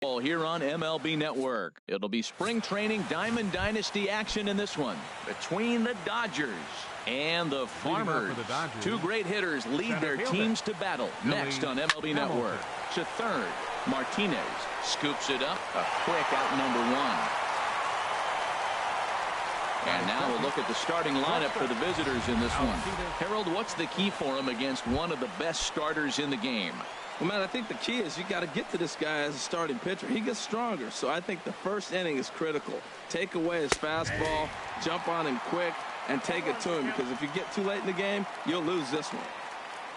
Here on MLB Network. It'll be spring training Diamond Dynasty action in this one between the Dodgers and the Farmers. Two great hitters lead their teams to battle. Next on MLB Network. To third, Martinez scoops it up. A quick out number one. And now we'll look at the starting lineup for the visitors in this one. Harold, what's the key for him against one of the best starters in the game? Well, Matt, I think the key is you got to get to this guy as a starting pitcher. He gets stronger, so I think the first inning is critical. Take away his fastball, jump on him quick, and take it to him, because if you get too late in the game, you'll lose this one.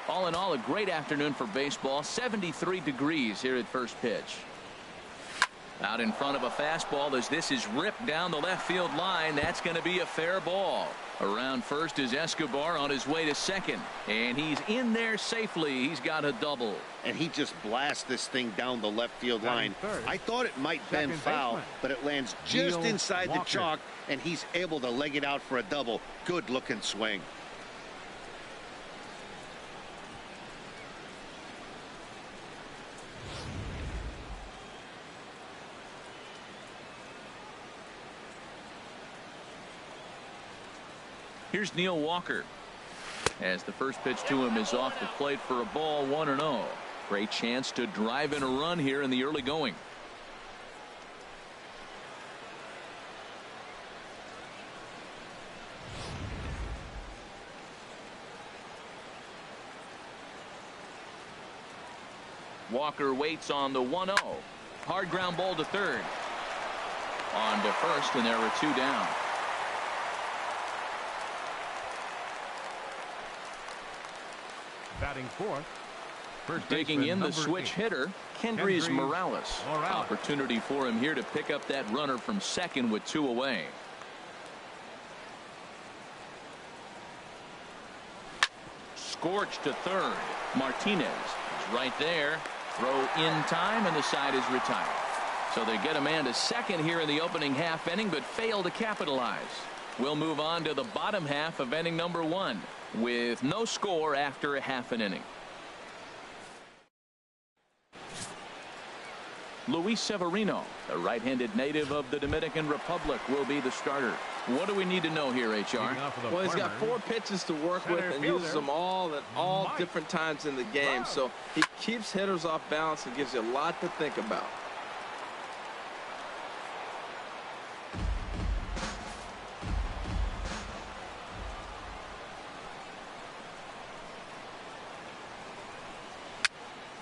All in all, a great afternoon for baseball. 73 degrees here at first pitch. Out in front of a fastball as this is ripped down the left field line. That's going to be a fair ball. Around first is Escobar on his way to second. And he's in there safely. He's got a double. And he just blasts this thing down the left field line. I thought it might bend foul, but it lands just inside the chalk, and he's able to leg it out for a double. Good looking swing. Here's Neil Walker as the first pitch to him is off the plate for a ball, 1-0. Great chance to drive in a run here in the early going. Walker waits on the 1-0. Hard ground ball to third. On to first, and there are two down. Batting fourth. Digging in the switch hitter, Kendrys Morales. Opportunity for him here to pick up that runner from second with two away. Scorched to third. Martinez is right there. Throw in time, and the side is retired. So they get a man to second here in the opening half inning, but fail to capitalize. We'll move on to the bottom half of inning number one with no score after a half an inning. Luis Severino, the right-handed native of the Dominican Republic, will be the starter. What do we need to know here, HR? Well, he's got 4 pitches to work with and uses them all at all different times in the game. So he keeps hitters off balance and gives you a lot to think about.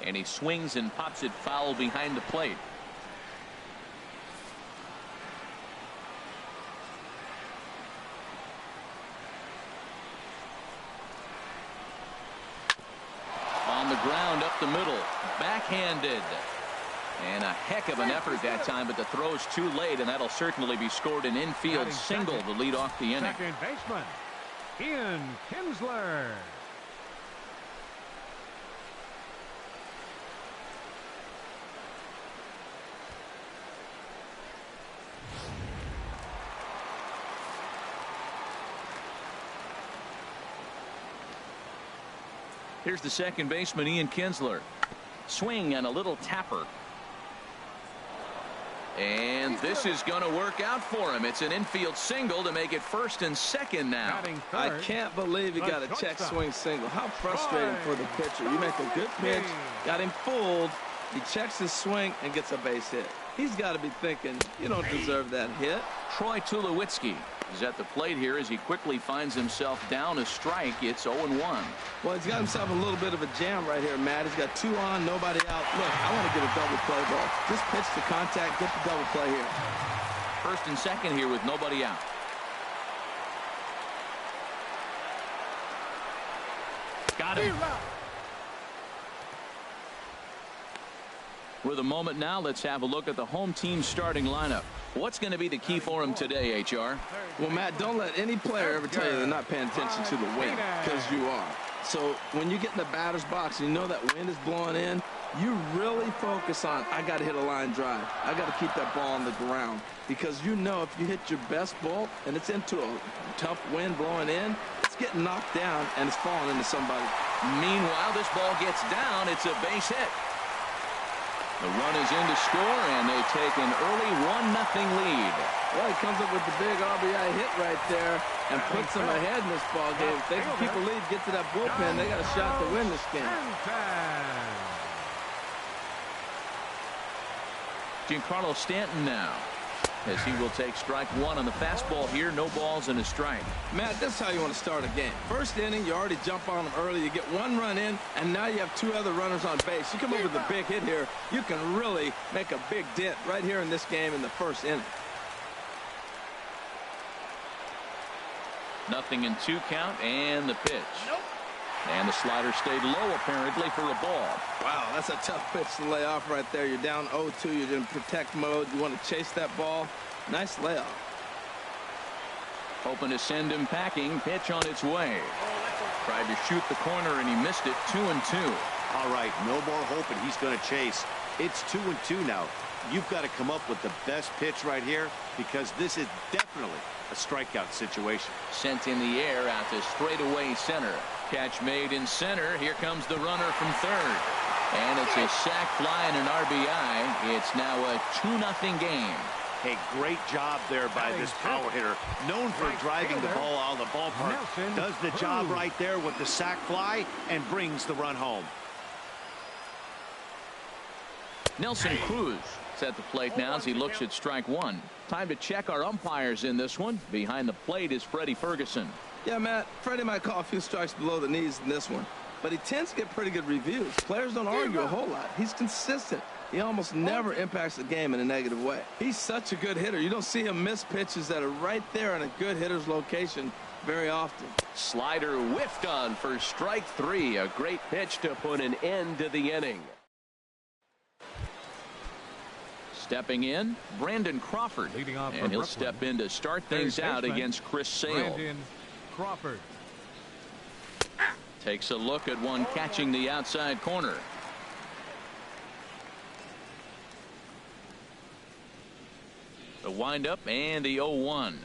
And he swings and pops it foul behind the plate. On the ground up the middle. Backhanded. And a heck of an effort that time, but the throw's too late, and that'll certainly be scored an infield single to lead off the inning. Second baseman, Ian Kinsler. Here's the second baseman, Ian Kinsler. Swing and a little tapper. And this is going to work out for him. It's an infield single to make it first and second now. I can't believe he got a check swing single. How frustrating for the pitcher. You make a good pitch, got him fooled. He checks his swing and gets a base hit. He's got to be thinking, you don't deserve that hit. Troy Tulowitzki is at the plate here as he quickly finds himself down a strike. It's 0-1. Well, he's got himself a little bit of a jam right here, Matt. He's got 2 on, nobody out. Look, I want to get a double play ball. Just pitch to contact, get the double play here. First and second here with nobody out. Got him. With a moment now, let's have a look at the home team starting lineup. What's going to be the key for him today, HR? Well, Matt, don't let any player ever tell you they're not paying attention to the wind, because you are. So when you get in the batter's box and you know that wind is blowing in, you really focus on, I got to hit a line drive. I got to keep that ball on the ground, because you know if you hit your best ball and it's into a tough wind blowing in, it's getting knocked down and it's falling into somebody. Meanwhile, this ball gets down. It's a base hit. The run is in to score, and they take an early 1-0 lead. Well, he comes up with the big RBI hit right there and puts them ahead in this ball game. If they can keep a lead, get to that bullpen, they got a shot to win this game. Giancarlo Stanton now, as he will take strike one on the fastball here. No balls and a strike. Matt, that's how you want to start a game. First inning, you already jump on them early. You get one run in, and now you have two other runners on base. You come up with a big hit here, you can really make a big dent right here in this game in the first inning. 0-2 count, and the pitch. And the slider stayed low, apparently, for a ball. Wow, that's a tough pitch to lay off right there. You're down 0-2. You're in protect mode. You want to chase that ball. Nice layoff. Hoping to send him packing. Pitch on its way. Tried to shoot the corner, and he missed it. 2-2. All right, no more hoping he's going to chase. It's 2-2 now. You've got to come up with the best pitch right here, because this is definitely a strikeout situation. Sent in the air out to straightaway center. Catch made in center. Here comes the runner from third. And it's a sac fly and an RBI. It's now a 2-0 game. Hey, great job there by this power hitter. Known for driving the ball out of the ballpark. Does the job right there with the sac fly and brings the run home. Nelson Cruz is at the plate now as he looks at strike one. Time to check our umpires in this one. Behind the plate is Freddie Ferguson. Yeah, Matt, Freddie might call a few strikes below the knees in this one, but he tends to get pretty good reviews. Players don't argue a whole lot. He's consistent. He almost never impacts the game in a negative way. He's such a good hitter. You don't see him miss pitches that are right there in a good hitter's location very often. Slider whiffed on for strike three. A great pitch to put an end to the inning. Stepping in, Brandon Crawford, and he'll step in to start things out against Chris Sale. Brandon Crawford takes a look at one catching the outside corner. The windup and the 0-1,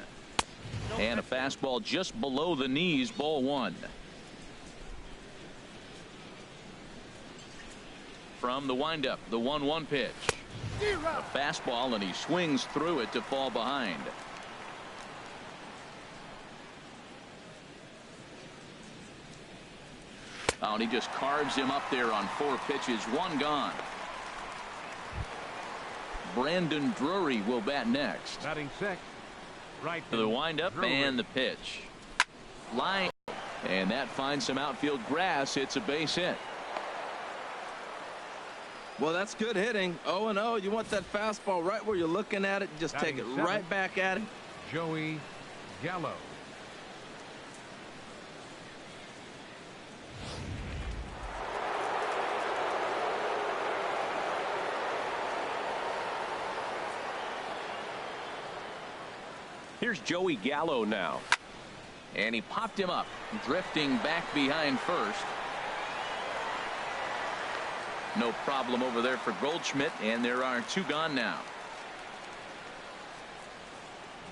and a fastball just below the knees. Ball one. From the windup, the 1-1 pitch. A fastball, and he swings through it to fall behind. Oh, and he just carves him up there on 4 pitches. One gone. Brandon Drury will bat next. batting sixth. Right To the windup and the pitch. Line, and that finds some outfield grass. It's a base hit. Well, that's good hitting. 0-0. You want that fastball right where you're looking at it. Just take it right back at it. Joey Gallo. Here's Joey Gallo now. And he popped him up, drifting back behind first. No problem over there for Goldschmidt, and there are 2 gone now.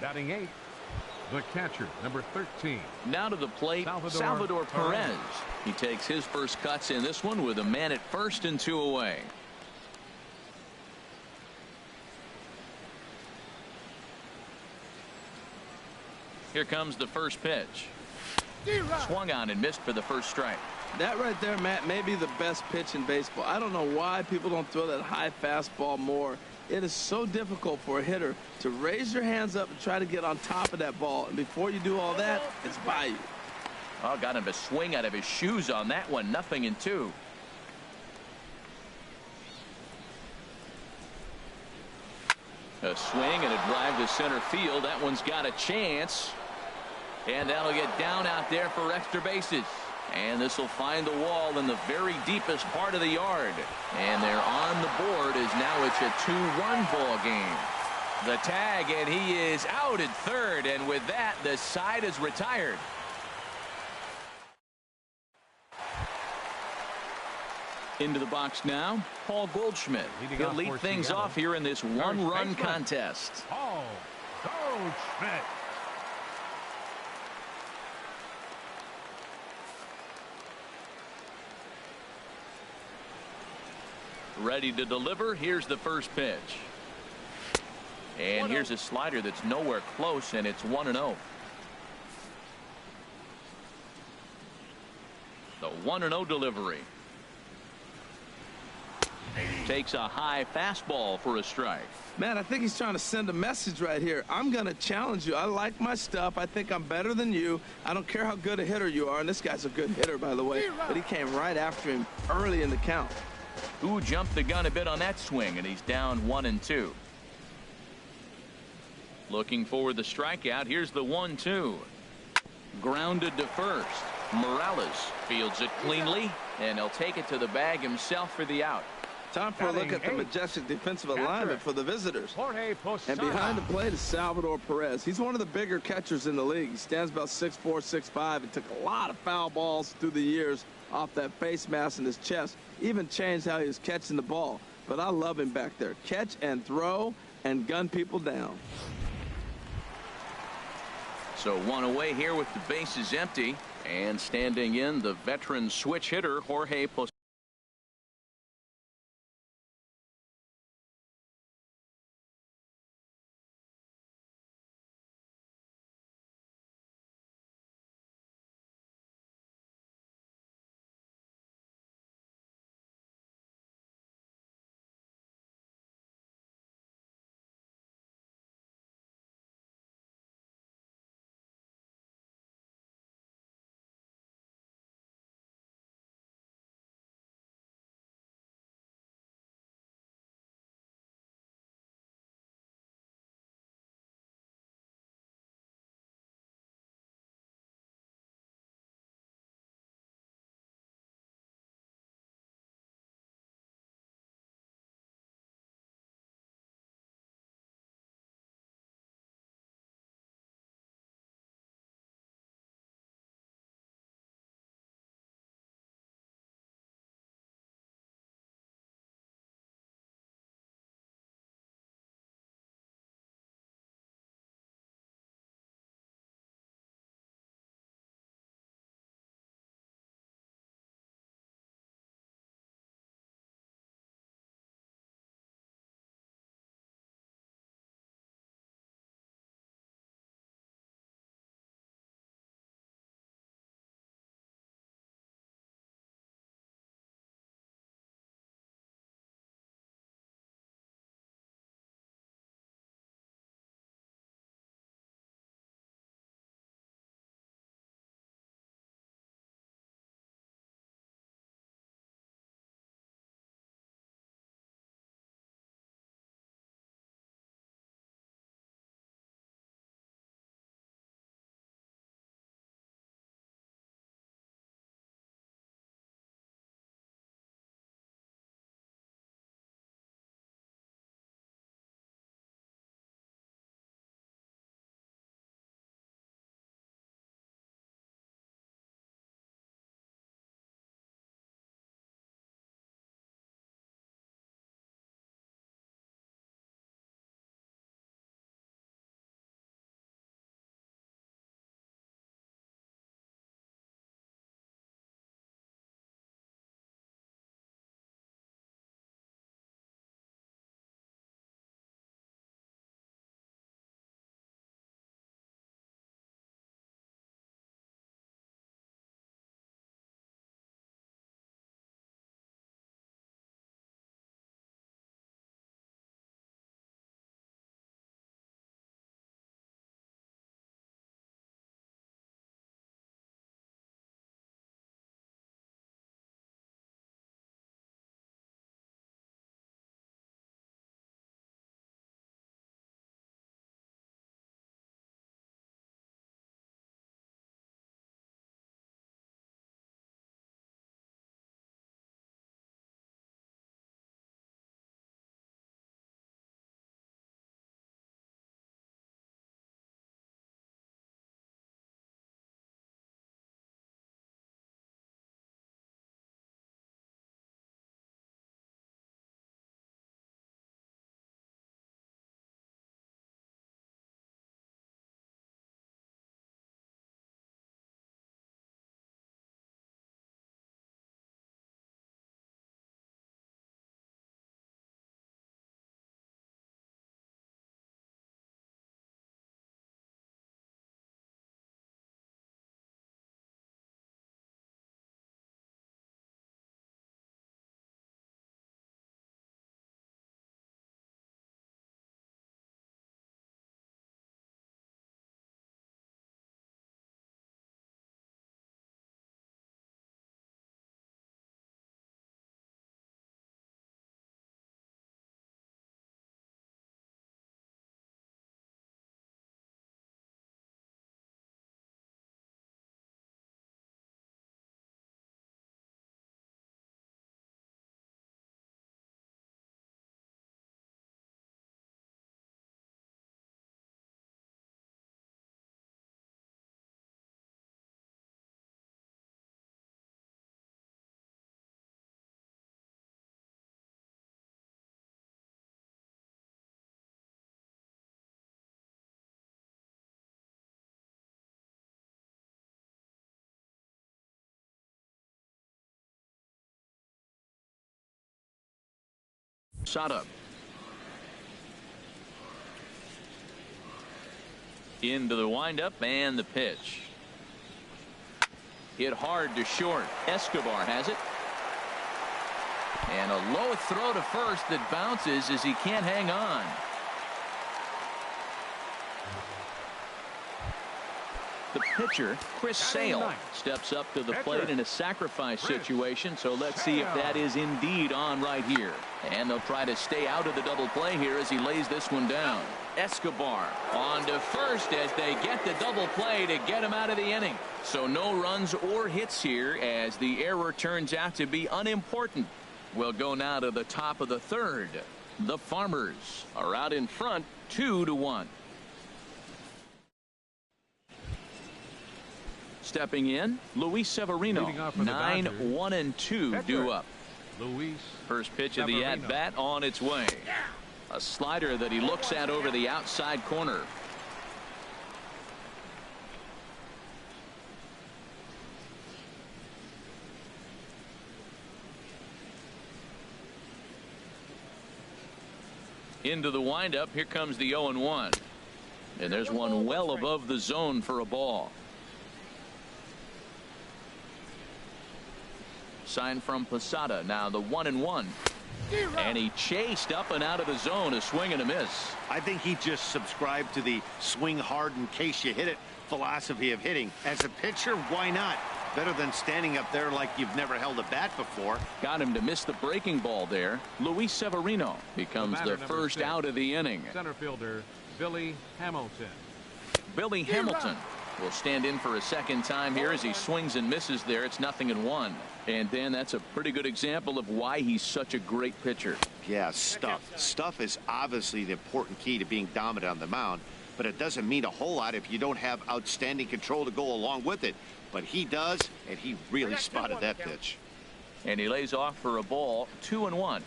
Batting eighth, the catcher, number 13. Now to the plate, Salvador Perez. He takes his first cuts in this one with a man at first and 2 away. Here comes the first pitch. Swung on and missed for the first strike. That right there, Matt, may be the best pitch in baseball. I don't know why people don't throw that high fastball more. It is so difficult for a hitter to raise your hands up and try to get on top of that ball. And before you do all that, it's by you. Oh, got him to swing out of his shoes on that one. 0-2. A swing and a drive to center field. That one's got a chance. And that'll get down out there for extra bases. And this will find the wall in the very deepest part of the yard. And they're on the board as now it's a 2-1 ball game. The tag, and he is out at third. And with that, the side is retired. Into the box now, Paul Goldschmidt. He'll lead things off here in this one-run contest. Paul Goldschmidt. Ready to deliver. Here's the first pitch. And here's a slider that's nowhere close, and it's 1-0. The 1-0 delivery. Takes a high fastball for a strike. Man, I think he's trying to send a message right here. I'm going to challenge you. I like my stuff. I think I'm better than you. I don't care how good a hitter you are. And this guy's a good hitter, by the way. But he came right after him early in the count. Who jumped the gun a bit on that swing, and he's down 1-2. Looking for the strikeout. Here's the 1-2. Grounded to first. Morales fields it cleanly, and he'll take it to the bag himself for the out. Time for a look at the majestic defensive alignment for the visitors. And behind the plate is Salvador Perez. He's one of the bigger catchers in the league. He stands about 6'4", 6'5", and took a lot of foul balls through the years off that face mask in his chest. Even changed how he was catching the ball. But I love him back there. Catch and throw and gun people down. So one away here with the bases empty. And standing in, the veteran switch hitter, Jorge Posada. Sada. Into the windup and the pitch. Hit hard to short. Escobar has it. And a low throw to first that bounces as he can't hang on. The pitcher, Chris Sale, steps up to the plate in a sacrifice situation. So let's see if that is indeed on right here. And they'll try to stay out of the double play here as he lays this one down. Escobar on to first as they get the double play to get him out of the inning. So no runs or hits here as the error turns out to be unimportant. We'll go now to the top of the third. The Farmers are out in front 2-1. Stepping in, Luis Severino. 9-1-2 due up. First pitch of the at-bat on its way. A slider that he looks at over the outside corner. Into the windup. Here comes the 0-1. And there's one well above the zone for a ball. Sign from Posada. Now the 1-1. And he chased up and out of the zone. A swing and a miss. I think he just subscribed to the swing hard in case you hit it philosophy of hitting. As a pitcher, why not? Better than standing up there like you've never held a bat before. Got him to miss the breaking ball there. Luis Severino becomes the first out of the inning. Center fielder Billy Hamilton. Billy Hamilton will stand in for a second time here as he swings and misses there. It's 0-1. And Dan, that's a pretty good example of why he's such a great pitcher. Yeah, stuff. Stuff is obviously the important key to being dominant on the mound, but it doesn't mean a whole lot if you don't have outstanding control to go along with it. But he does, and he really spotted that pitch. And he lays off for a ball. 2-1.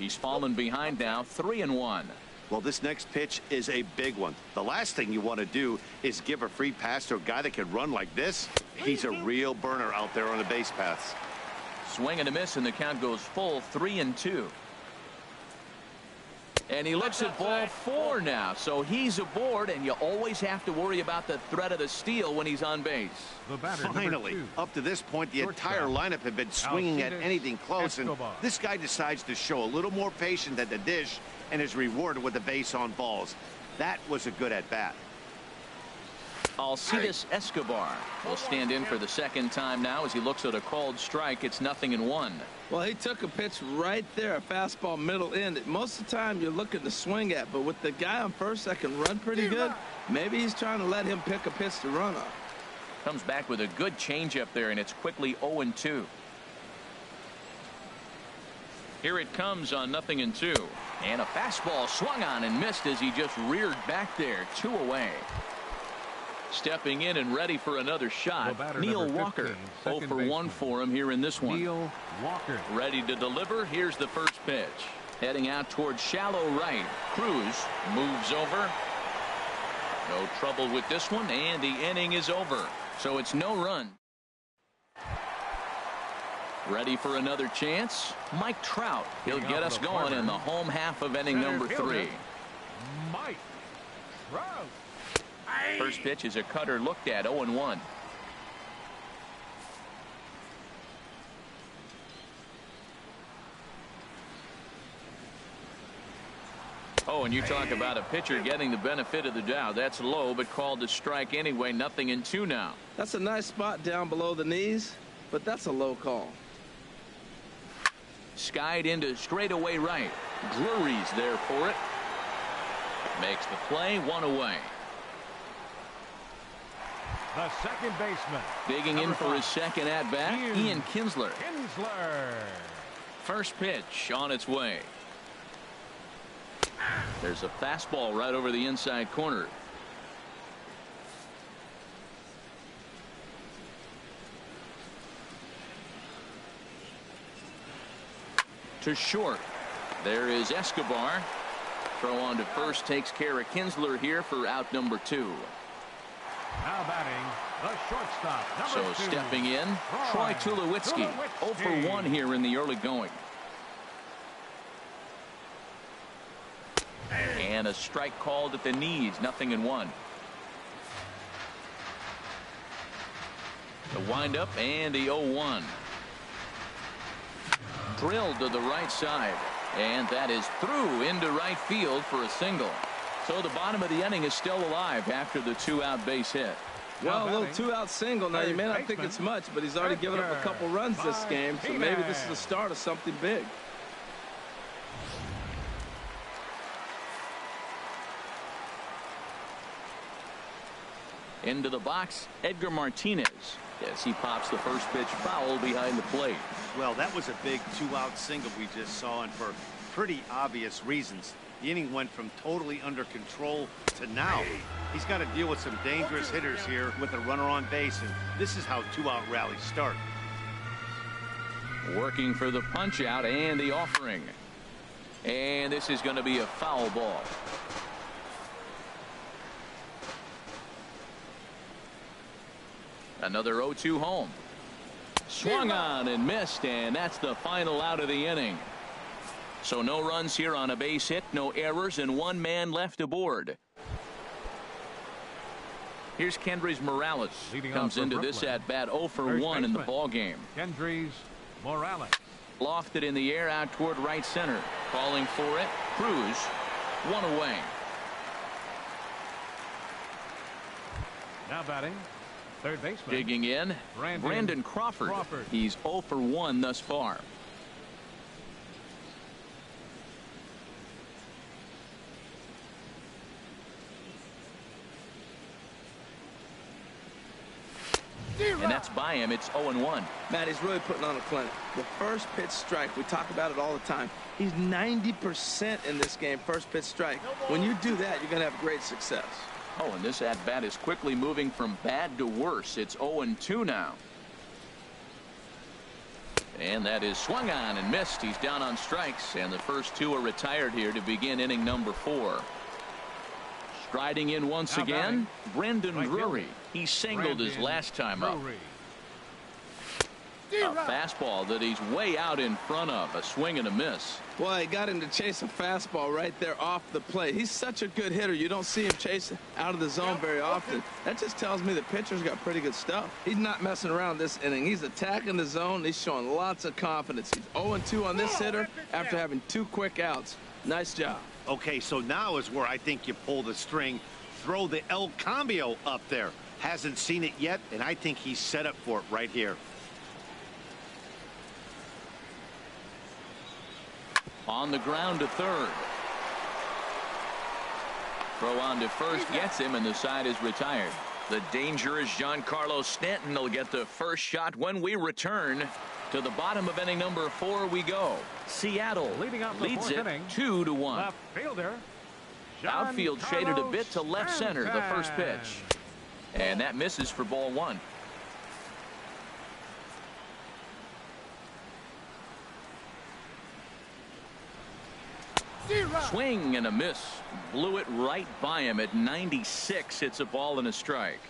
He's fallen behind now. 3-1. Well, this next pitch is a big one. The last thing you want to do is give a free pass to a guy that can run like this. He's a real burner out there on the base paths. Swing and a miss, and the count goes full. 3-2. And he looks at ball 4 now. So he's aboard, and you always have to worry about the threat of the steal when he's on base. Finally, up to this point, the entire lineup had been swinging at anything close, and this guy decides to show a little more patience than the dish and is rewarded with the base on balls. That was a good at-bat. Alcides Escobar will stand in for the second time now as he looks at a called strike. It's 0-1. Well, he took a pitch right there, a fastball middle end. Most of the time you're looking to swing at, but with the guy on first that can run pretty good, maybe he's trying to let him pick a pitch to run on. Comes back with a good changeup there, and it's quickly 0-2. Here it comes on 0-2. And a fastball swung on and missed as he just reared back there. 2 away. Stepping in and ready for another shot, Neil Walker. 0 for 1 for him here in this one. Neil Walker. Ready to deliver. Here's the first pitch. Heading out towards shallow right. Cruz moves over. No trouble with this one, and the inning is over. So it's no run. Ready for another chance. Mike Trout. He'll get us going in the home half of inning number 3. Mike Trout. First pitch is a cutter looked at. 0-1. Oh, and you talk about a pitcher getting the benefit of the doubt. That's low, but called to strike anyway. 0-2 now. That's a nice spot down below the knees, but that's a low call. Skied into straightaway right. Drury's there for it. Makes the play. 1 away. The second baseman. Digging in for his second at-bat, Ian Kinsler. Kinsler. First pitch on its way. There's a fastball right over the inside corner. To short. There is Escobar. Throw on to first takes care of Kinsler here for out number 2. Now batting, the shortstop. So stepping in, Troy Tulowitzki. 0 for 1 here in the early going. And a strike called at the knees. 0-1. The windup and the 0-1. Drilled to the right side. And that is through into right field for a single. So the bottom of the inning is still alive after the 2-out base hit. Well, a little 2-out single. Now, you may not think it's much, but he's already given up a couple runs this game. So maybe this is the start of something big. Into the box, Edgar Martinez, as he pops the first pitch foul behind the plate. Well, that was a big 2-out single we just saw, and for pretty obvious reasons. The inning went from totally under control to now. He's got to deal with some dangerous hitters here with a runner on base, and this is how 2-out rallies start. Working for the punch out and the offering. And this is going to be a foul ball. Another 0-2 home. Swung on and missed, and that's the final out of the inning. So no runs here on a base hit, no errors, and 1 man left aboard. Here's Kendrys Morales. Comes into this at bat 0 for 1 in the ball game. Kendrys Morales. Lofted in the air out toward right center. Calling for it. Cruz. 1 away. Now batting, third baseman. Digging in, Brandon Crawford. He's 0 for 1 thus far. And that's by him. It's 0-1. Matt, he's really putting on a clinic. The first pitch strike, we talk about it all the time. He's 90% in this game, first pitch strike. When you do that, you're going to have great success. Oh, and this at-bat is quickly moving from bad to worse. It's 0-2 now. And that is swung on and missed. He's down on strikes, and the first 2 are retired here to begin inning number 4. Striding in once again, Brendan Drury. He singled his last time up. A fastball that he's way out in front of. A swing and a miss. Well, he got him to chase a fastball right there off the plate. He's such a good hitter. You don't see him chase out of the zone very often. That just tells me the pitcher's got pretty good stuff. He's not messing around this inning. He's attacking the zone. He's showing lots of confidence. He's 0-2 on this hitter after having 2 quick outs. Nice job. Okay, so now is where I think you pull the string. Throw the El Cambio up there. Hasn't seen it yet, and I think he's set up for it right here. On the ground to third. Throw on to first gets him, and the side is retired. The dangerous Giancarlo Stanton will get the first shot when we return. To the bottom of inning number 4 we go. Seattle leads it 2-1. Left fielder. Outfield shaded a bit to left center. The first pitch. And that misses for ball 1. Swing and a miss. Blew it right by him at 96. It's a ball and a strike.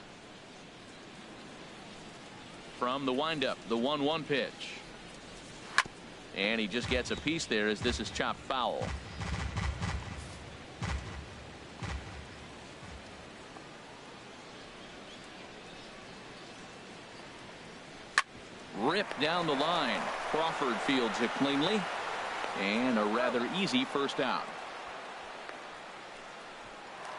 From the windup, the 1-1 pitch. And he just gets a piece there as this is chopped foul. Ripped down the line. Crawford fields it cleanly. And a rather easy first out.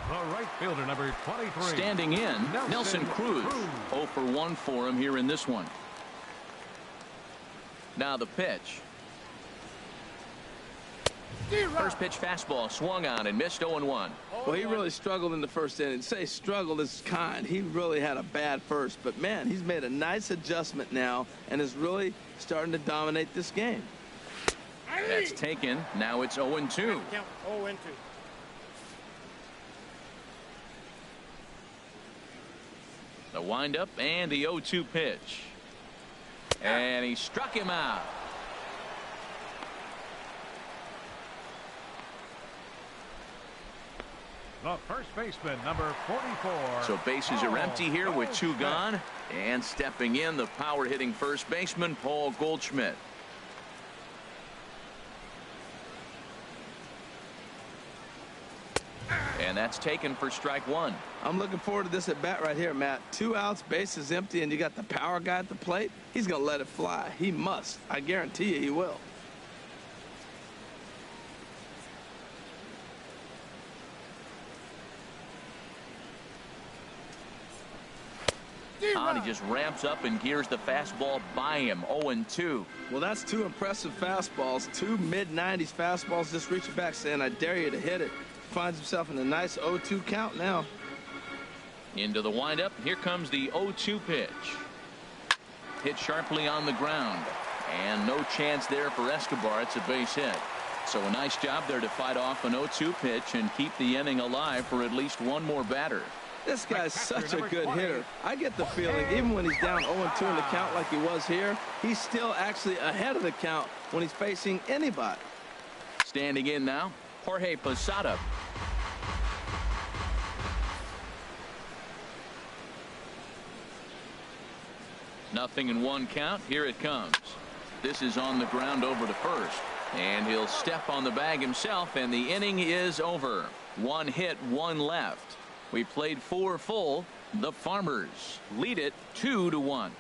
The right fielder, number 23. Standing in, Nelson Cruz. 0 for 1 for him here in this one. Now the pitch. First pitch fastball swung on and missed 0-1. Well, he really struggled in the first inning. Say struggled is kind. He really had a bad first. But, man, he's made a nice adjustment now and is really starting to dominate this game. That's taken. Now it's 0-2. 0-2. The windup and the 0-2 pitch. And he struck him out. The first baseman, number 44. So bases are empty here with 2 gone. And stepping in, the power-hitting first baseman, Paul Goldschmidt. And that's taken for strike 1. I'm looking forward to this at bat right here, Matt. 2 outs, bases empty, and you got the power guy at the plate. He's going to let it fly. He must. I guarantee you he will. He just ramps up and gears the fastball by him. 0-2. Well, that's 2 impressive fastballs. 2 mid-90s fastballs just reaching back saying, I dare you to hit it. Finds himself in a nice 0-2 count now. Into the windup. Here comes the 0-2 pitch. Hit sharply on the ground. And no chance there for Escobar. It's a base hit. So a nice job there to fight off an 0-2 pitch and keep the inning alive for at least one more batter. This guy's such a good hitter. I get the feeling even when he's down 0-2 in the count like he was here, he's still actually ahead of the count when he's facing anybody. Standing in now, Jorge Posada. Nothing in 1 count. Here it comes. This is on the ground over to first. And he'll step on the bag himself, and the inning is over. 1 hit, 1 left. We played 4 full. The Farmers lead it 2-1.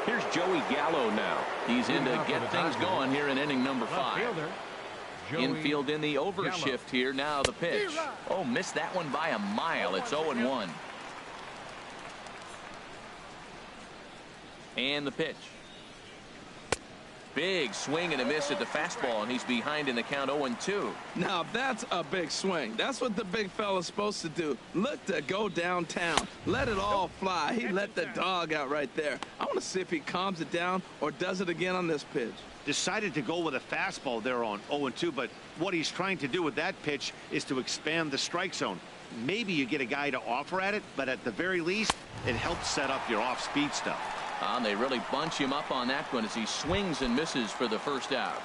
Here's Joey Gallo now. He's in to get things going here in inning number 5. Infield in the overshift here. Now the pitch. Oh, missed that one by a mile. It's 0-1. And the pitch. Big swing and a miss at the fastball, and he's behind in the count 0-2. Now that's a big swing. That's what the big fella's supposed to do. Look to go downtown. Let it all fly. He let the dog out right there. I want to see if he calms it down or does it again on this pitch. Decided to go with a fastball there on 0-2, but what he's trying to do with that pitch is to expand the strike zone. Maybe you get a guy to offer at it, but at the very least, it helps set up your off-speed stuff. They really bunch him up on that one as he swings and misses for the first out.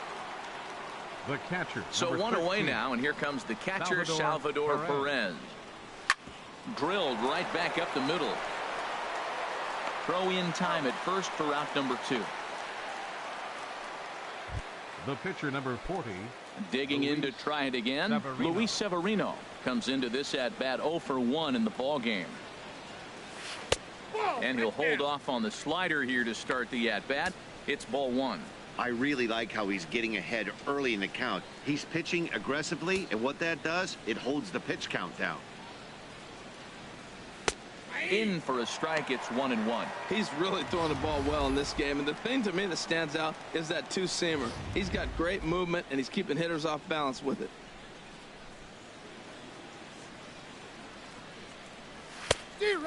The catcher. So 1 away now, and here comes the catcher, Salvador Perez. Drilled right back up the middle. Throw in time at first for out number 2. The pitcher, number 40. Digging in to try it again. Luis Severino comes into this at bat 0 for 1 in the ball game. And he'll hold off on the slider here to start the at-bat. It's ball 1. I really like how he's getting ahead early in the count. He's pitching aggressively, and what that does, it holds the pitch count down. In for a strike. It's 1-1. He's really throwing the ball well in this game, and the thing to me that stands out is that 2-seamer. He's got great movement, and he's keeping hitters off balance with it.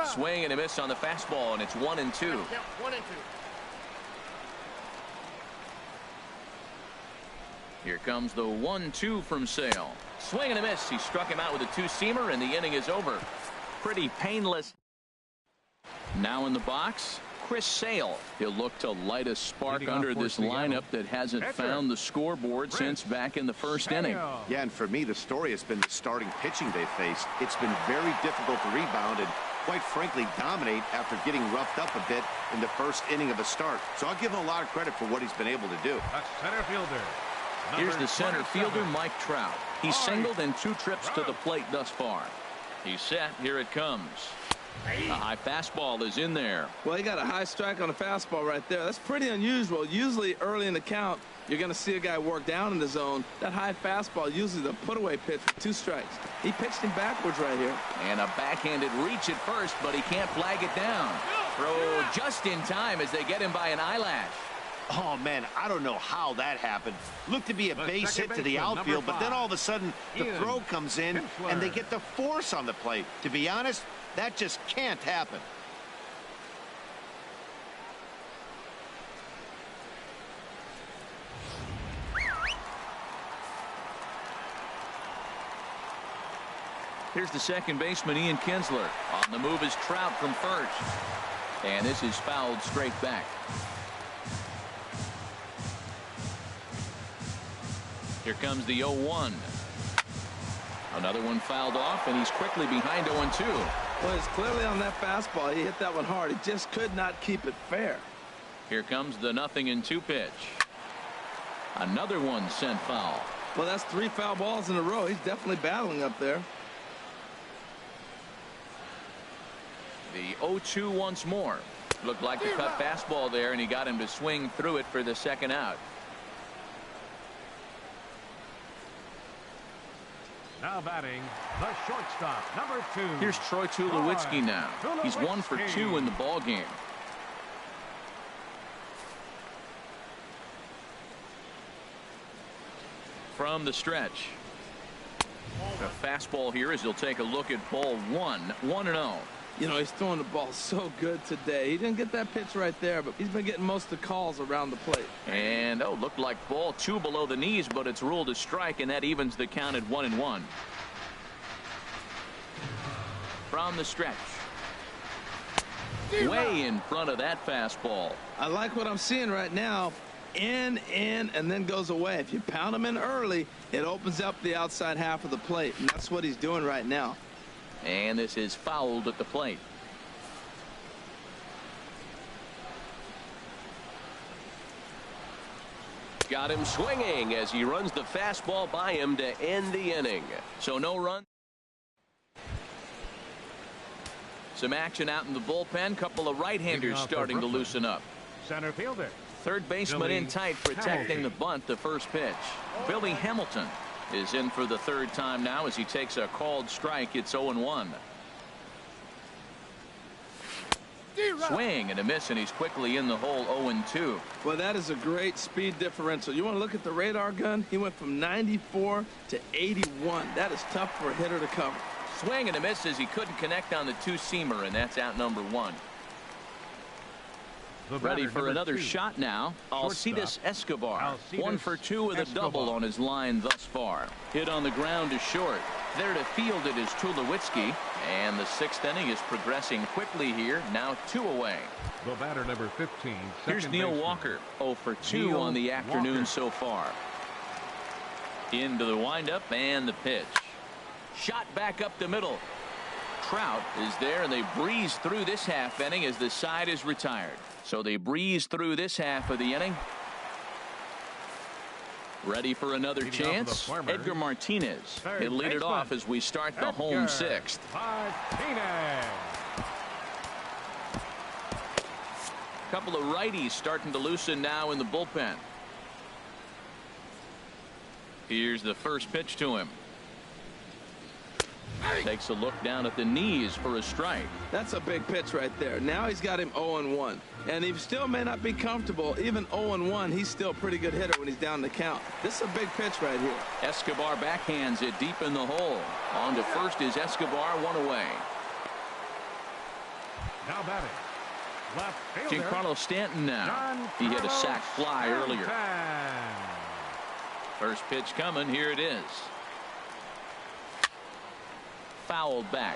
Swing and a miss on the fastball, and it's 1-2. Here comes the 1-2 from Sale. Swing and a miss. He struck him out with a 2-seamer, and the inning is over. Pretty painless. Now in the box, Chris Sale. He'll look to light a spark under this lineup that hasn't found the scoreboard since back in the first inning. Yeah, and for me, the story has been the starting pitching they faced. It's been very difficult to rebound and, quite frankly, dominate after getting roughed up a bit in the first inning of a start. So I'll give him a lot of credit for what he's been able to do. A center fielder. Here's the center fielder, Mike Trout. He's singled in 2 trips to the plate thus far. He's set. Here it comes. A high fastball is in there. Well, he got a high strike on a fastball right there. That's pretty unusual. Usually early in the count, you're going to see a guy work down in the zone. That high fastball, usually the put-away pitch with 2 strikes. He pitched him backwards right here. And a backhanded reach at first, but he can't flag it down. Throw just in time as they get him by an eyelash. Oh, man, I don't know how that happened. Looked to be a base hit to the outfield, but then all of a sudden the throw comes in and they get the force on the plate. To be honest, that just can't happen. Here's the second baseman, Ian Kinsler. On the move is Trout from first. And this is fouled straight back. Here comes the 0-1. Another one fouled off, and he's quickly behind 0-2. Well, it's clearly on that fastball. He hit that one hard. He just could not keep it fair. Here comes the 0-2 pitch. Another one sent foul. Well, that's 3 foul balls in a row. He's definitely battling up there. The 0-2 once more. Looked like the cut fastball there, and he got him to swing through it for the second out. Now batting, the shortstop, number 2. Here's Troy Tulowitzki now. He's 1 for 2 in the ball game. From the stretch. A fastball here as he'll take a look at ball 1. 1-0. You know, he's throwing the ball so good today. He didn't get that pitch right there, but he's been getting most of the calls around the plate. And, looked like ball 2 below the knees, but it's ruled a strike, and that evens the count at 1-1. From the stretch. Way in front of that fastball. I like what I'm seeing right now. In, and then goes away. If you pound him in early, it opens up the outside half of the plate, and that's what he's doing right now. And this is fouled at the plate. Got him swinging as he runs the fastball by him to end the inning. So no run. Some action out in the bullpen. Couple of right-handers starting to loosen up. Center fielder. Third baseman in tight, protecting the bunt. The first pitch. Billy Hamilton is in for the third time now as he takes a called strike. It's 0-1. Swing and a miss, and he's quickly in the hole. 0-2. Well, that is a great speed differential. You want to look at the radar gun? He went from 94 to 81. That is tough for a hitter to cover. Swing and a miss as he couldn't connect on the two-seamer, and that's out number 1. Ready for another shot now. Alcides Escobar. 1 for 2 with a double on his line thus far. Hit on the ground to short. There to field it is Tulowitzki. And the 6th inning is progressing quickly here. Now 2 away. The batter, number 15. Here's Neil Walker. 0 for 2 on the afternoon so far. Into the windup and the pitch. Shot back up the middle. Trout is there, and they breeze through this half inning as the side is retired. So they breeze through this half of the inning. Ready for another chance. Edgar Martinez. He'll lead it off as we start the home 6th. Couple of righties starting to loosen now in the bullpen. Here's the first pitch to him. Takes a look down at the knees for a strike. That's a big pitch right there. Now he's got him 0-1. And he still may not be comfortable. Even 0-1, he's still a pretty good hitter when he's down the count. This is a big pitch right here. Escobar backhands it deep in the hole. On to first is Escobar, 1 away. Now batting. Left fielder. Giancarlo Stanton now. He hit a sac fly earlier. First pitch coming. Here it is. Fouled back.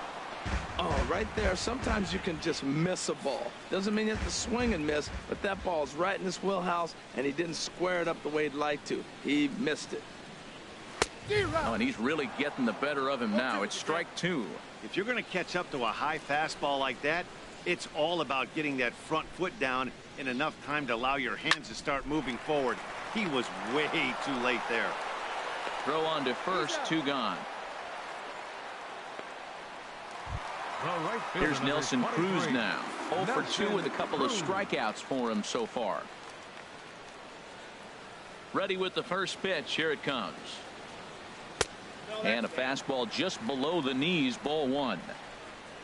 Oh, right there. Sometimes you can just miss a ball. Doesn't mean you have to swing and miss, but that ball's right in his wheelhouse, and he didn't square it up the way he'd like to. He missed it. Oh, and he's really getting the better of him now. It's strike 2. If you're going to catch up to a high fastball like that, it's all about getting that front foot down in enough time to allow your hands to start moving forward. He was way too late there. Throw on to first, 2 gone. Here's Nelson Cruz now. 0 for 2 with a couple of strikeouts for him so far. Ready with the first pitch. Here it comes. And a fastball just below the knees. Ball 1.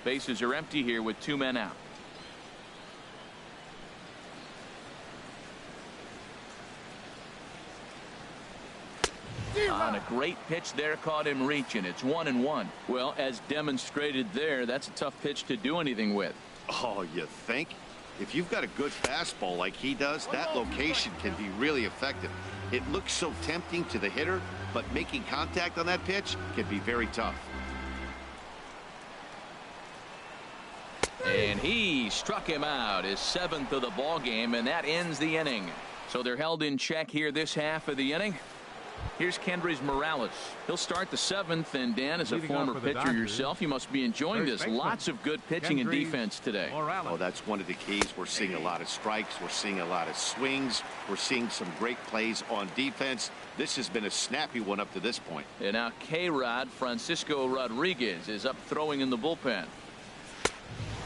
Bases are empty here with 2 men out. On a great pitch there, caught him reaching. It's 1-1. Well, as demonstrated there, that's a tough pitch to do anything with. Oh, you think? If you've got a good fastball like he does, that location can be really effective. It looks so tempting to the hitter, but making contact on that pitch can be very tough. And he struck him out, his 7th of the ball game, and that ends the inning. So they're held in check here this half of the inning. Here's Kendrys Morales. He'll start the 7th, and Dan, as a former pitcher yourself, you must be enjoying this. Lots of good pitching and defense today. Oh, that's one of the keys. We're seeing a lot of strikes. We're seeing a lot of swings. We're seeing some great plays on defense. This has been a snappy one up to this point. And now K-Rod, Francisco Rodriguez, is up throwing in the bullpen.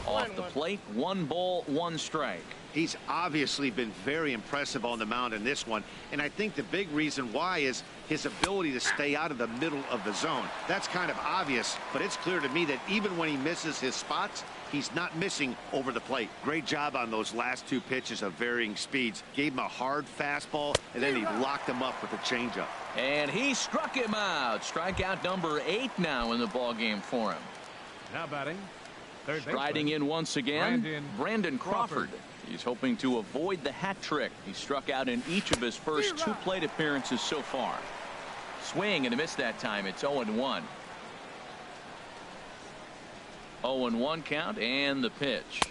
Off the plate, 1 ball, 1 strike. He's obviously been very impressive on the mound in this one, and I think the big reason why is his ability to stay out of the middle of the zone. That's kind of obvious, but it's clear to me that even when he misses his spots, he's not missing over the plate. Great job on those last 2 pitches of varying speeds. Gave him a hard fastball, and then he locked him up with a changeup. And he struck him out. Strikeout number 8 now in the ballgame for him. Now batting. Striding in once again, Brandon Crawford. He's hoping to avoid the hat trick. He struck out in each of his first 2 plate appearances so far. Swing and a miss that time. It's 0-1. 0-1 count, and the pitch.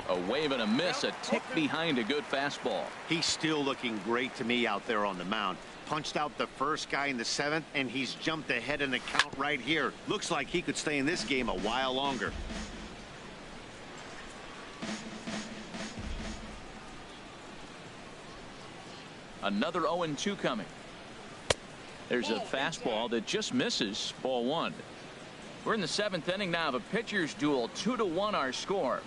A wave and a miss, a tick behind a good fastball. He's still looking great to me out there on the mound. Punched out the first guy in the 7th, and he's jumped ahead in the count right here. Looks like he could stay in this game a while longer. Another 0-2 coming. There's a fastball that just misses. Ball 1. We're in the 7th inning now of a pitcher's duel. 2-1 our score.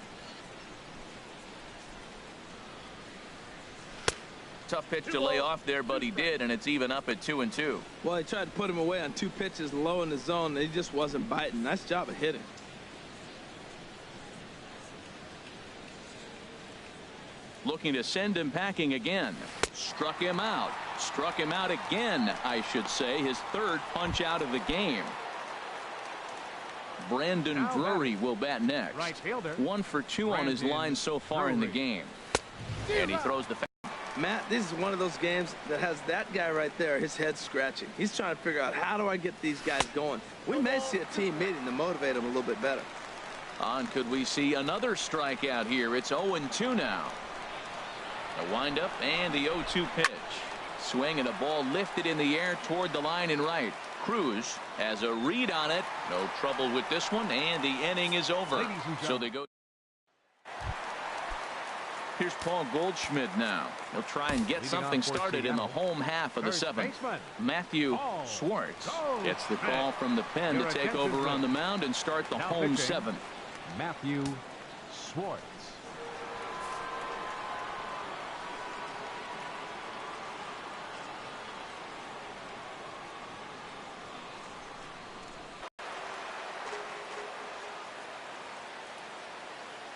Tough pitch to lay off there, but he did, and it's even up at 2-2. Well, he tried to put him away on 2 pitches low in the zone, and he just wasn't biting. Nice job of hitting. Looking to send him packing again. Struck him out. Struck him out again, I should say. His 3rd punch out of the game. Brandon Drury will bat next. 1 for 2 on his line so far in the game. And he throws the Matt, this is one of those games that has that guy right there, his head scratching. He's trying to figure out, how do I get these guys going? We may see a team meeting to motivate them a little bit better. Could we see another strikeout here? It's 0-2 now. A windup and the 0-2 pitch. Swing and a ball lifted in the air toward the line and right. Cruz has a read on it. No trouble with this one, and the inning is over. So they go. Here's Paul Goldschmidt now. He'll try and get something started in the home half of the 7th. Matthew Schwartz gets the call from the pen to take over on the mound and start the home 7th. Matthew Schwartz.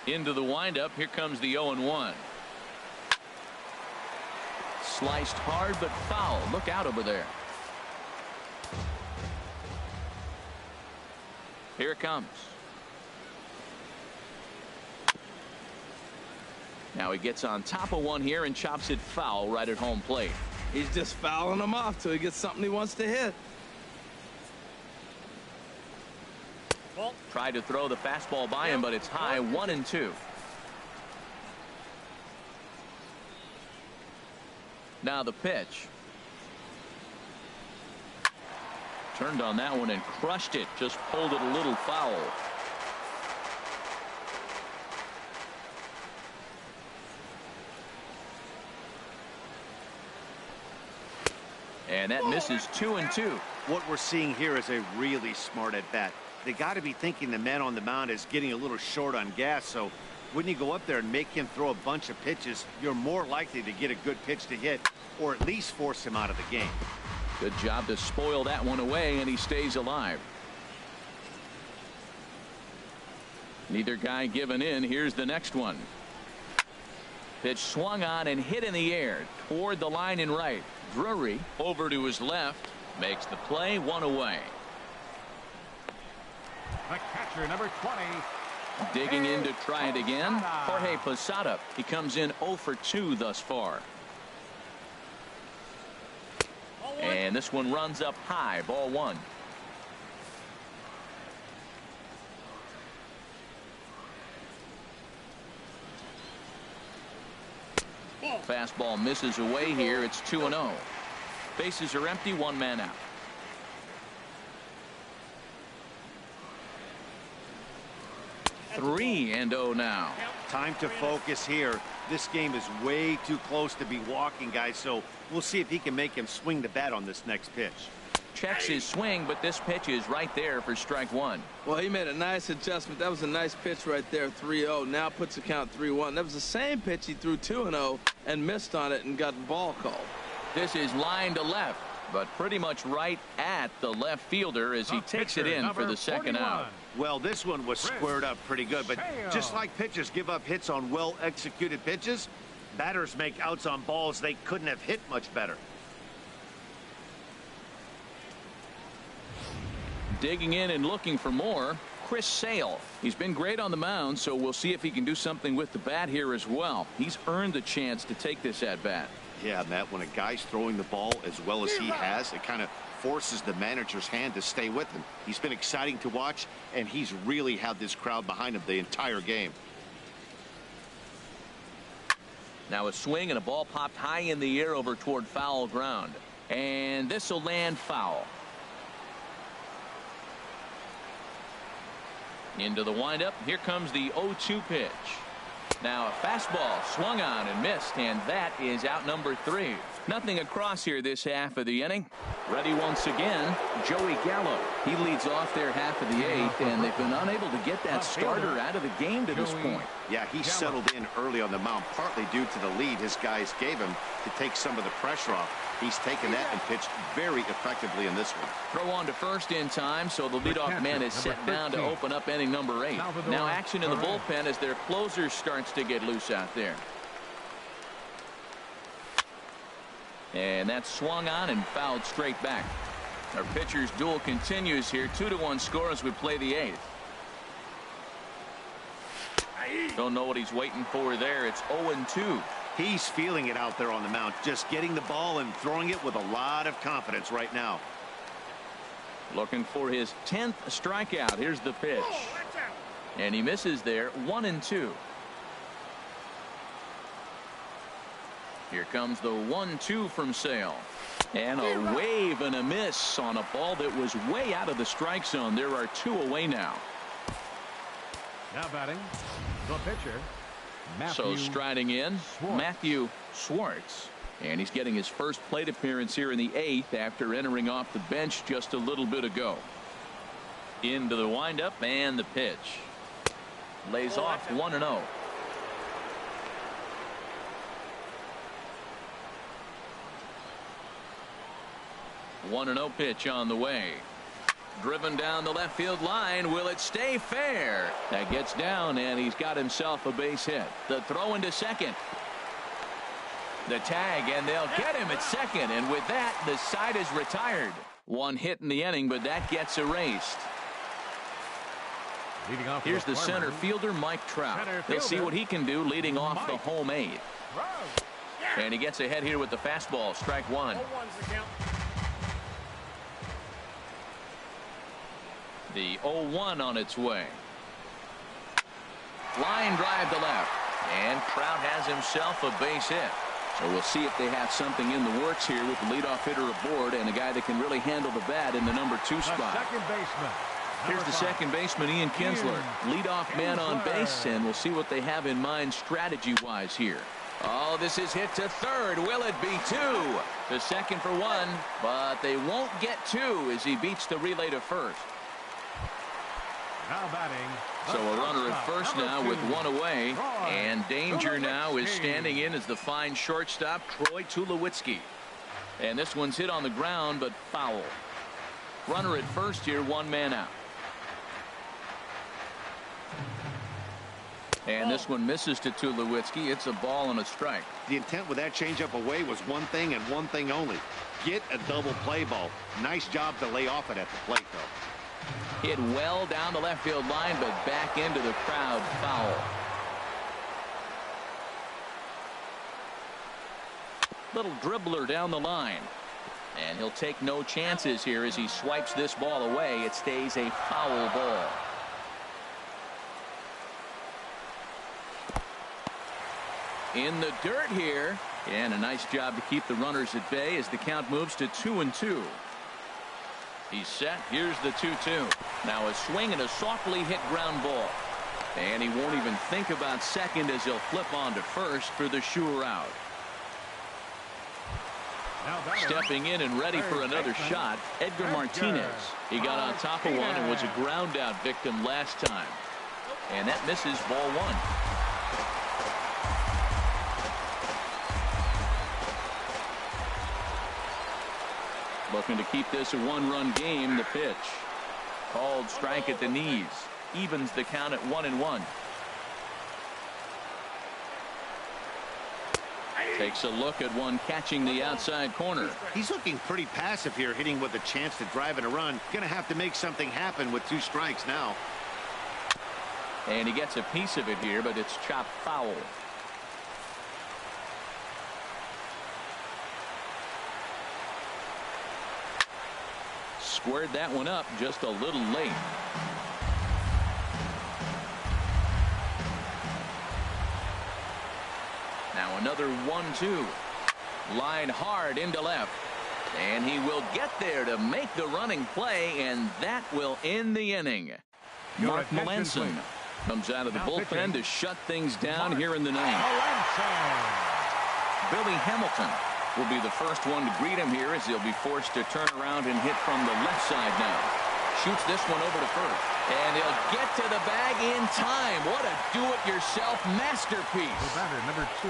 Into the windup. Here comes the 0-1. Sliced hard but foul. Look out over there. Here it comes. Now he gets on top of one here and chops it foul right at home plate. He's just fouling them off till he gets something he wants to hit. Tried to throw the fastball by him, but it's high. 1-2. Now the pitch. Turned on that one and crushed it. Just pulled it a little foul. And that misses. 2-2. What we're seeing here is a really smart at bat. They got to be thinking the man on the mound is getting a little short on gas, so when you go up there and make him throw a bunch of pitches, you're more likely to get a good pitch to hit or at least force him out of the game. Good job to spoil that one away, and he stays alive. Neither guy giving in. Here's the next one. Pitch swung on and hit in the air toward the line and right. Drury over to his left, makes the play. 1 away. The catcher, number 20. Digging in to try it again. Jorge Posada. He comes in 0 for 2 thus far. And this one runs up high. Ball 1. Fastball misses away here. It's 2-0. Bases are empty, one man out. Three and 0 now. Time to focus here. This game is way too close to be walking, guys, so we'll see if he can make him swing the bat on this next pitch. Checks his swing, but this pitch is right there for strike one. Well, he made a nice adjustment. That was a nice pitch right there, 3-0. Now puts the count 3-1. That was the same pitch he threw 2-0 and missed on it and got the ball called. This is line to left, but pretty much right at the left fielder as he takes it in for the second out. Well, this one was squared up pretty good, but just like pitchers give up hits on well-executed pitches, batters make outs on balls they couldn't have hit much better. Digging in and looking for more, Chris Sale. He's been great on the mound, so we'll see if he can do something with the bat here as well. He's earned the chance to take this at bat. Yeah, Matt, when a guy's throwing the ball as well as he has, it kind of forces the manager's hand to stay with him. He's been exciting to watch, and he's really had this crowd behind him the entire game. Now a swing and a ball popped high in the air over toward foul ground. And this will land foul. Into the windup. Here comes the 0-2 pitch. Now a fastball swung on and missed, and that is out number 3. Nothing across here this half of the inning. Ready once again, Joey Gallo. He leads off their half of the 8th, and they've been unable to get that starter out of the game to this point. Yeah, he settled in early on the mound, partly due to the lead his guys gave him to take some of the pressure off. He's taken that and pitched very effectively in this one. Throw on to first in time, so the leadoff man is set down to open up inning number 8. Now action in the bullpen as their closer starts to get loose out there. And that's swung on and fouled straight back. Our pitcher's duel continues here. 2-1 score as we play the 8th. Don't know what he's waiting for there. It's 0-2. He's feeling it out there on the mound, just getting the ball and throwing it with a lot of confidence right now. Looking for his 10th strikeout. Here's the pitch. And he misses there. 1-2. Here comes the 1-2 from Sale. And a wave and a miss on a ball that was way out of the strike zone. There are 2 away now. Now batting, the pitcher, So striding in, Matthew Schwartz. And he's getting his first plate appearance here in the 8th after entering off the bench just a little bit ago. Into the windup and the pitch. Lays off 1-0. One 1-0 pitch on the way. Driven down the left field line. Will it stay fair? That gets down, and he's got himself a base hit. The throw into second. The tag, and they'll get him at second. And with that, the side is retired. One hit in the inning, but that gets erased. Here's the center fielder, Mike Trout. He'll see what he can do leading off the home 8th. And he gets ahead here with the fastball. Strike one. The 0-1 on its way. Line drive to left. And Trout has himself a base hit. So we'll see if they have something in the works here with the leadoff hitter aboard and a guy that can really handle the bat in the number 2 spot. Second baseman. Here's the second baseman, Ian Kinsler. Leadoff man on base, and we'll see what they have in mind strategy-wise here. Oh, this is hit to third. Will it be 2? The second for 1, but they won't get 2 as he beats the relay to first. Now batting. So a runner at first now with 1 away, and danger now is standing in as the fine shortstop, Troy Tulowitzki. And this one's hit on the ground, but foul. Runner at first here, 1 man out. And this one misses to Tulowitzki. It's a ball and a strike. The intent with that changeup away was one thing and one thing only. Get a double play ball. Nice job to lay off it at the plate, though. Hit well down the left field line, but back into the crowd. Foul. Little dribbler down the line. And he'll take no chances here as he swipes this ball away. It stays a foul ball. in the dirt here. And a nice job to keep the runners at bay as the count moves to 2-2. He's set. Here's the 2-2. Now a swing and a softly hit ground ball. And he won't even think about second as he'll flip on to first for the sure out. Stepping in and ready for another shot, Edgar Martinez. He got on top of one and was a ground out victim last time. And that misses ball one. Looking to keep this a one-run game. The pitch called strike at the knees. Evens the count at 1-1. Takes a look at one catching the outside corner. He's looking pretty passive here, hitting with a chance to drive in a run. Gonna have to make something happen with 2 strikes now. And he gets a piece of it here, but it's chopped foul. Squared that one up just a little late. Now another 1-2. Line hard into left. And he will get there to make the running play, and that will end the inning. Mark Melanson comes out of the bullpen to shut things down here in the ninth. Billy Hamilton will be the first one to greet him here as he'll be forced to turn around and hit from the left side now. Shoots this one over to first. And he'll get to the bag in time. What a do-it-yourself masterpiece. The batter, number 2.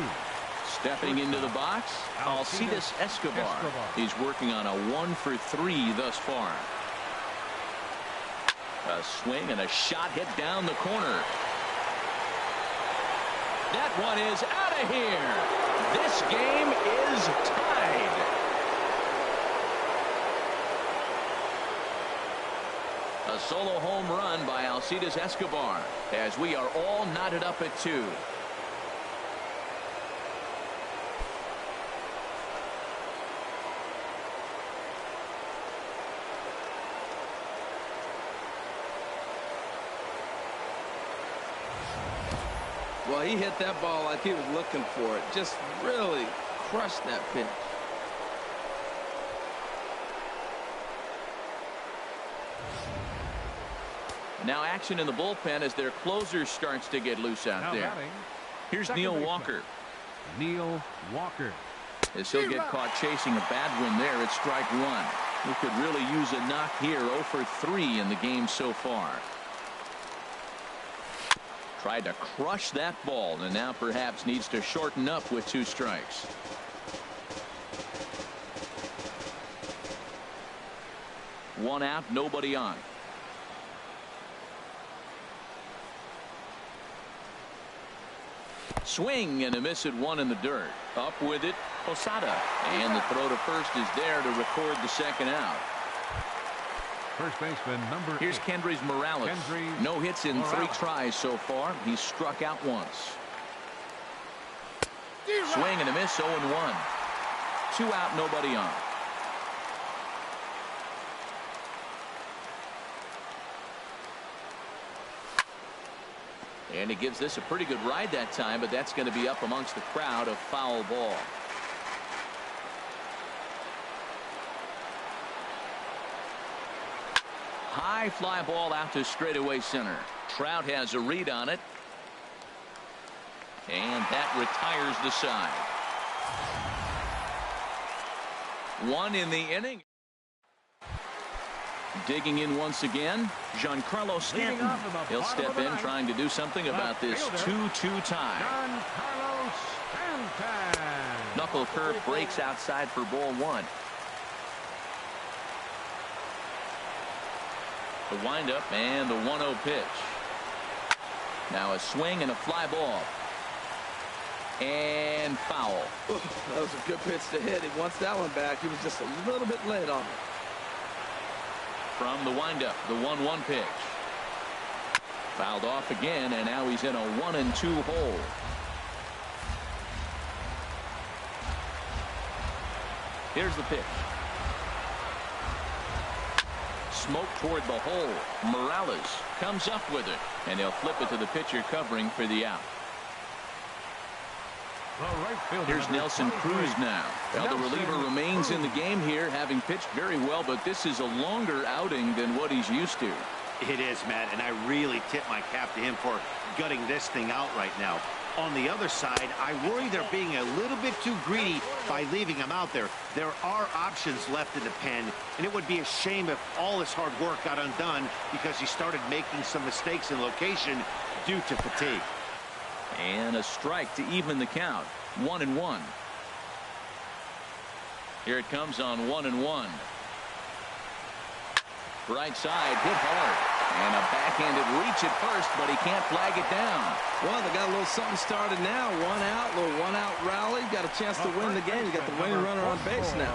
Stepping into the box, Alcides Escobar. He's working on a 1-for-3 thus far. A swing and a shot hit down the corner. That one is out of here. This game is tied. A solo home run by Alcides Escobar as we are all knotted up at 2. Well, he hit that ball like he was looking for it. Just really crushed that pitch. Now action in the bullpen as their closer starts to get loose out there. Here's Neil Walker. Neil Walker. As he'll get caught chasing a bad one there at strike 1. He could really use a knock here. 0-for-3 in the game so far. Tried to crush that ball and now perhaps needs to shorten up with 2 strikes. One out, nobody on. Swing and a miss at 1 in the dirt. Up with it, Posada. And the throw to first is there to record the second out. First baseman number 8. Here's Kendrys Morales. No hits in 3 tries so far. He's struck out once. Swing and a miss, 0-1. 2 out, nobody on. And he gives this a pretty good ride that time, but that's going to be up amongst the crowd. A foul ball. High fly ball out to straightaway center. Trout has a read on it. And that retires the side. 1 in the inning. Digging in once again, Giancarlo Stanton. He'll step in trying to do something about this 2-2 tie. Giancarlo Stanton. Knuckle curve breaks outside for ball 1. The windup and the 1-0 pitch. Now a swing and a fly ball. And foul. That was a good pitch to hit. He wants that one back. He was just a little bit late on it. From the windup, the 1-1 pitch. Fouled off again, and now he's in a 1-2 hole. Here's the pitch. Smoke toward the hole. Morales comes up with it, and he'll flip it to the pitcher covering for the out. Here's Nelson Cruz now. Well, the reliever remains in the game here, having pitched very well, but this is a longer outing than what he's used to. It is, Matt, and I really tip my cap to him for gutting this thing out right now. On the other side, I worry they're being a little bit too greedy by leaving him out there. There are options left in the pen, and it would be a shame if all his hard work got undone because he started making some mistakes in location due to fatigue. And a strike to even the count. 1-1. Here it comes on 1-1. Right side, hit hard. And a backhanded reach at first, but he can't flag it down. Well, they got a little something started now. One out, little one-out rally. Got a chance to win the game. You got the winning runner on base now.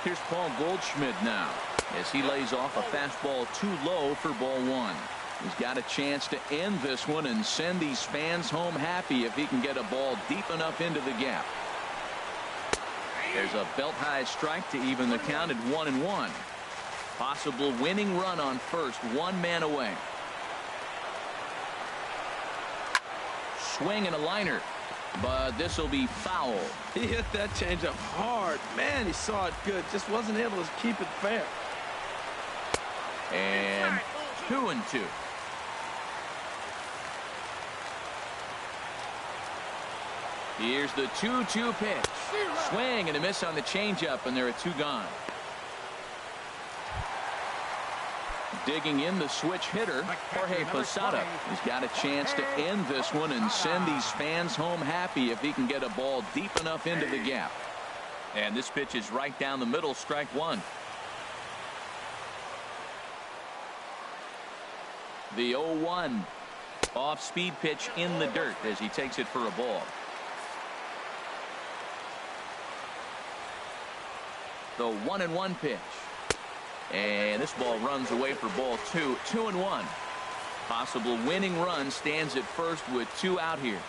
Here's Paul Goldschmidt now as he lays off a fastball too low for ball one. He's got a chance to end this one and send these fans home happy if he can get a ball deep enough into the gap. There's a belt-high strike to even the count at 1-1. Possible winning run on first, one man away. Swing and a liner, but this will be foul. He hit that changeup hard. Man, he saw it good. Just wasn't able to keep it fair. And 2-2. Here's the 2-2 pitch. Swing and a miss on the changeup, and there are two gone. Digging in the switch hitter, Jorge Posada. He's got a chance to end this one and send these fans home happy if he can get a ball deep enough into the gap. And this pitch is right down the middle, strike one. The 0-1. Off-speed pitch in the dirt as he takes it for a ball. The 1-1 pitch. And this ball runs away for ball two. 2-1. Possible winning run stands at first with two out here.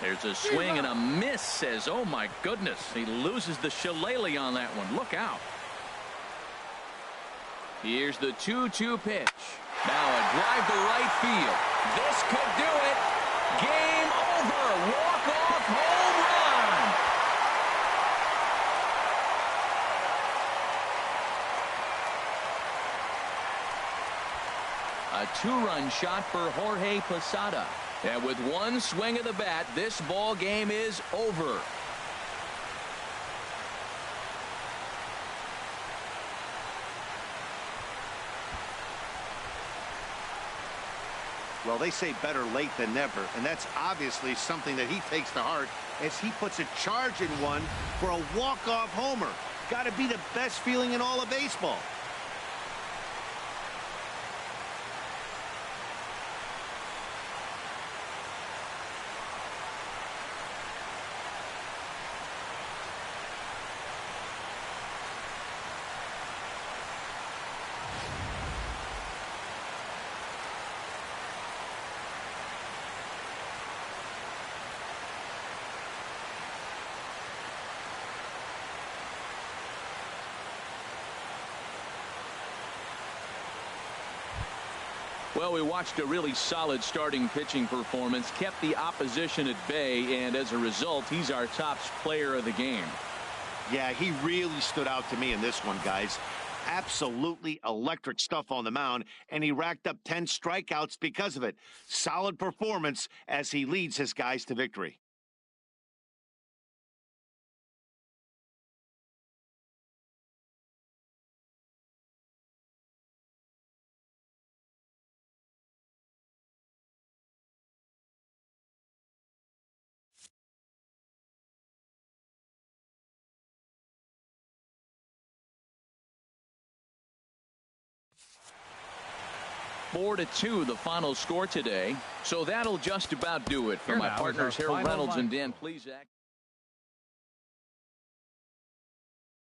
There's a swing and a miss. Says, oh my goodness. He loses the shillelagh on that one. Look out. Here's the 2-2 pitch. Now a drive to right field. This could do it. Game over. Walk-off home run. A two-run shot for Jorge Posada. And with one swing of the bat, this ball game is over. Well, they say better late than never, and that's obviously something that he takes to heart as he puts a charge in one for a walk-off homer. Got to be the best feeling in all of baseball. Well, we watched a really solid starting pitching performance, kept the opposition at bay, and as a result, he's our top player of the game. Yeah, he really stood out to me in this one, guys. Absolutely electric stuff on the mound, and he racked up 10 strikeouts because of it. Solid performance as he leads his guys to victory. Four to 2, the final score today. So that'll just about do it. For my partners Harold Reynolds and Dan Plesac.